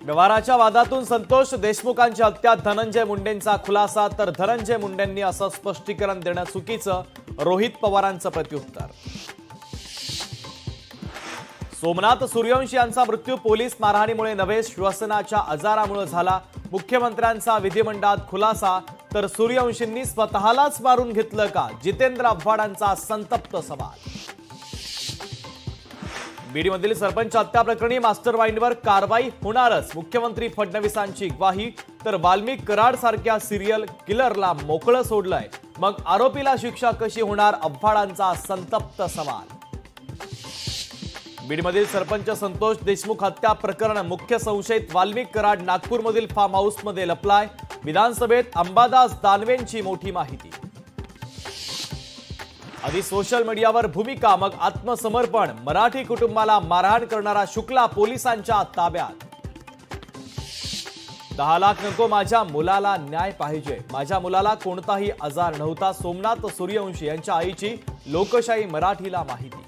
व्यवहाराच्या वादातून संतोष देशमुखांची हत्या धनंजय मुंडेंचा खुलासा, तर धनंजय मुंडेंनी असं स्पष्टीकरण देणं चुकीचं, रोहित पवारांचं प्रत्युत्तर। सोमनाथ सूर्यवंशी यांचा मृत्यू पोलीस मारहाणीमुळे नव्हे श्वसनाच्या आजारामुळे झाला, मुख्यमंत्र्यांचा विधिमंडळात खुलासा, तर सूर्यवंशींनी स्वतःलाच मारून घेतलं का, जितेंद्र आव्हाडांचा संतप्त सवाल। बीडमधील सरपंच हत्या प्रकरणी मास्टरमाइंडवर कारवाई होणारच, मुख्यमंत्री फडणवीसांची ग्वाही, तर वाल्मिक कराड सारख्या सिरियल किलरला मोकळं सोडलंय, मग आरोपीला शिक्षा कशी होणार, आव्हाडांचा संतप्त सवाल। बीडमधील सरपंच संतोष देशमुख हत्या प्रकरण मुख्य संशयित वाल्मिक कराड नागपूरमधील फार्म हाऊसमध्ये लपलाय, विधानसभेत अंबादास दानवेंची मोठी माहिती। आधी सोशल मीडियावर भूमिका मग आत्मसमर्पण, मराठी कुटुंबाला मारहाण करणारा शुक्ला पोलिसांच्या ताब्यात। 10 लाख नको, माझ्या मुलाला न्याय पाहिजे, माझ्या मुलाला कोणताही आजार नव्हता, सोमनाथ सूर्यवंशी यांच्या आईची लोकशाही मराठीला माहिती।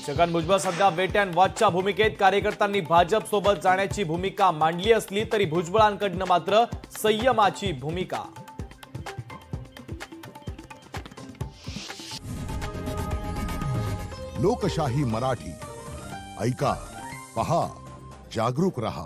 छगन भुजबळ सध्या वेट अँड वॉचच्या भूमिकेत, कार्यकर्त्यांनी भाजप सोबत जाण्याची भूमिका मांडली असली तरी भुजबळांकडनं मात्र संयमाची भूमिका। लोकशाही मराठी ऐका, पहा, जागरूक रहा।